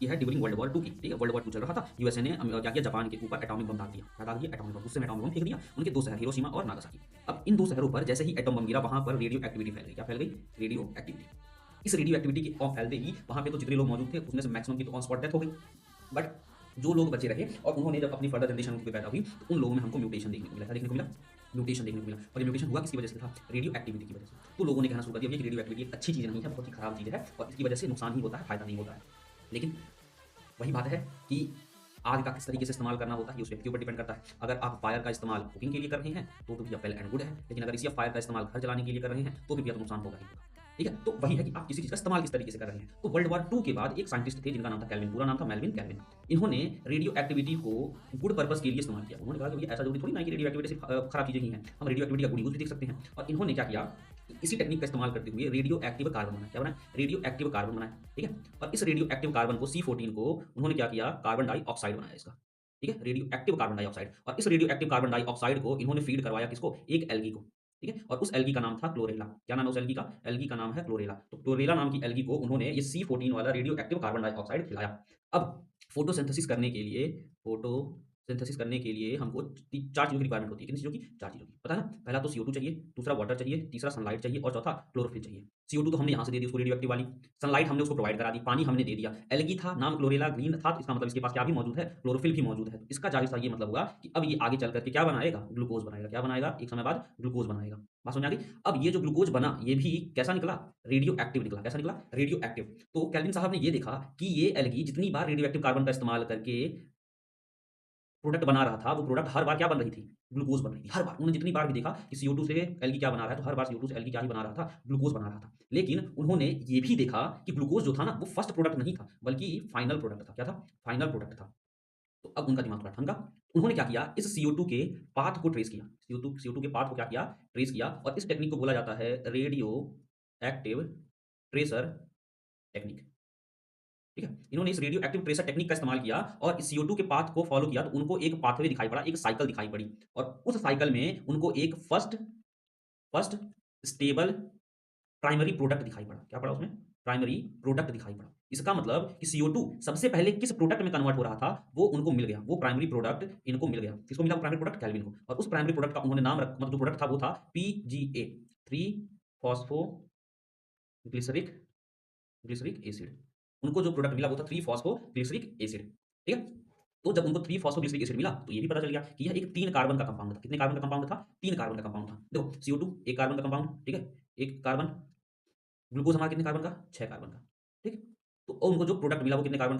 ये है during world war 2 की, ठीक है? वर्ल्ड वॉर 2 चल रहा था, यूएसए ने क्या किया, जापान के ऊपर एटॉमिक बम दाग दिया। क्या दाग दिया? Atomic bomb. गुस्से में एटॉमिक बम फेंक दिया। उनके 2 शहर हिरोशिमा और नागासाकी। अब इन 2 शहरों पर जैसे ही एटॉम बम गिरा, वहाँ पर रेडियो एक्टिविटी फैल गई। क्या फैल गई? Radio activity. इस रेडियो एक्टिविटी के फैलते ही वहाँ पे तो जितने लोग मौजूद थे, उसमें से मैक्सिमम की तो ऑन स्पॉट डेथ हो गई। बट जो लोग बचे रहे और उन्होंने जब अपनी फर्दर जनरेशन उनकी पैदा हुई, तो उन लोगों में हमको म्यूटेशन देखने को मिला। क्या देखने को मिला? म्यूटेशन देखने को मिला। और ये म्यूटेशन हुआ किसकी वजह से था? रेडियो एक्टिविटी की वजह से। तो लोगों ने कहना शुरू कर दिया कि रेडियो एक्टिविटी एक अच्छी चीज़ नहीं है, बहुत ही खराब चीज़ है और इसकी वजह से नुकसान ही होता है, फायदा नहीं होता है। लेकिन वही बात है कि आग का किस तरीके से इस्तेमाल करना होता है, ये उस व्यक्ति के ऊपर डिपेंड करता है। अगर आप फायर का इस्तेमाल कुकिंग के लिए कर रहे हैं, तो भैया वेल एंड गुड है। लेकिन अगर इसी फायर का इस्तेमाल घर जलाने के लिए कर रहे हैं, तो भी भैया तो नुकसान होगा ही होगा। ठीक है? तो वही है कि आप किसी चीज़ का इस्तेमाल किस तरीके से कर रहे हैं। तो वर्ल्ड वॉर 2 के बाद एक साइंटिस्ट थे जिनका नाम था केल्विन, पूरा नाम था मेल्विन केल्विन। इन्होंने रेडियो एक्टिविटी को गुड पर्पस के लिए इस्तेमाल किया। उन्होंने कहा कि भैया ऐसा ज़रूरी थोड़ी ना है कि रेडियो एक्टिविटी सिर्फ खराब चीज़ें ही हैं। हम रेडियो एक्टिविटी का गुड यूज़ भी देख सकते हैं। और इन्होंने क्या किया, इसी टेक्निक का इस्तेमाल करते हुए रेडियो एक्टिव कार्बन बनाया। क्या बनाया? रेडियो एक्टिव कार्बन बनाया। ठीक है? और इस रेडियो एक्टिव कार्बन को C14 को उन्होंने क्या किया, कार्बन डाइऑक्साइड बनाया इसका। ठीक है? Radio active carbon dioxide. और इस रेडियो एक्टिव कार्बन डाइऑक्साइड को इन्होंने फीड करवाया किसको? एक एल्गी को। ठीक है? और उस एल्गी का नाम था क्लोरेला। क्या नाम है उस एल्गी का? एल्गी का नाम है क्लोरेला। तो क्लोरेला नाम की एल्गी को उन्होंने ये C14 वाला रेडियो एक्टिव कार्बन डाइऑक्साइड खिलाया। अब फोटोसिंथेसिस करने के लिए हमको 4 चीज़ों की रिक्वायरमेंट होती है। कितनी चीज़ों की? 4 चीज़ों की। पता है ना? पहला तो CO2 चाहिए, दूसरा वाटर चाहिए, तीसरा सनलाइट चाहिए और चौथा क्लोरोफिल चाहिए। CO2 तो हमने यहाँ से दे दी उसको, रेडियो एक्टिव वाली। सनलाइट हमने उसको प्रोवाइड करा दी, पानी हमने दे दिया। एल्गी था, नाम क्लोरेला, ग्रीन था, तो इसका मतलब इसके पास क्या भी मौजूद है? क्लोरोफिल भी मौजूद है। तो इसका ज़ाहिर-सा ये मतलब हुआ कि अब ये आगे चल कर के क्या बनाएगा? ग्लूकोज़ बनाएगा। क्या बनाएगा? एक समय बाद ग्लूकोज़ बनाएगा। बात समझ में आ गई? अब ये जो ग्लूकोज़ बना, ये भी कैसा निकला? रेडियो एक्टिव निकला। कैसा निकला? Radio active. तो केल्विन साहब ने ये देखा कि ये एल्गी जितनी बार रेडियो एक्टिव कार्बन का इस्तेमाल करके प्रोडक्ट बना रहा था, वो प्रोडक्ट हर बार क्या बन रही थी? ग्लूकोज़ बन रही थी, हर बार। उन्होंने जितनी बार भी देखा कि CO2 से एल्गी क्या बना रहा है, तो हर बार CO2 से एल्गी क्या ही बना रहा था? ग्लूकोज़ बना रहा था। लेकिन उन्होंने ये भी देखा कि ग्लूकोज़ जो था ना, वो फर्स्ट प्रोडक्ट नहीं था, बल्कि फाइनल प्रोडक्ट था। क्या था? फाइनल प्रोडक्ट था। तो अब उनका दिमाग थोड़ा ठनका। उन्होंने क्या किया, इस CO2 के पाथ को ट्रेस किया। CO2 के पाथ को क्या किया? ट्रेस किया और इस टेक्निक को बोला जाता है रेडियो एक्टिव ट्रेसर टेक्निक। ठीक है? इन्होंने इस रेडियो एक्टिव ट्रेसर टेक्निक का इस्तेमाल किया और इस CO2 के पाथ को फ़ॉलो किया, तो उनको एक पाथवे दिखाई पड़ा, एक साइकिल दिखाई पड़ी और उस साइकिल में उनको एक first first stable primary product दिखाई पड़ा। क्या पड़ा उसमें? प्राइमरी प्रोडक्ट दिखाई पड़ा। इसका मतलब कि CO2 सबसे पहले किस प्रोडक्ट में कन्वर्ट हो रहा था, वो उनको मिल गया। वो प्राइमरी प्रोडक्ट इनको मिल गया। किसको मिला प्राइमरी प्रोडक्ट? केल्विन को। और उस प्राइमरी प्रोडक्ट का उन्होंने नाम मतलब जो प्रोडक्ट था वो था PGA, 3 phospho glyceric glyceric acid. उनको जो प्रोडक्ट मिला वो था 3 फॉस्फोग्लिसरिक एसिड। ठीक है? तो जब उनको 3 फॉस्फोग्लिसरिक एसिड मिला, तो ये भी पता चल गया कि यह एक 3 कार्बन का कंपाउंड था। कितने कार्बन का कंपाउंड था? 3 कार्बन का कंपाउंड था। देखो CO2 एक कार्बन का कंपाउंड, ठीक है? एक कार्बन, ग्लूकोज़ हमारा कितने कार्बन का? 6 कार्बन का। ठीक है? तो उनको जो प्रोडक्ट मिला वो कितने कार्बन का?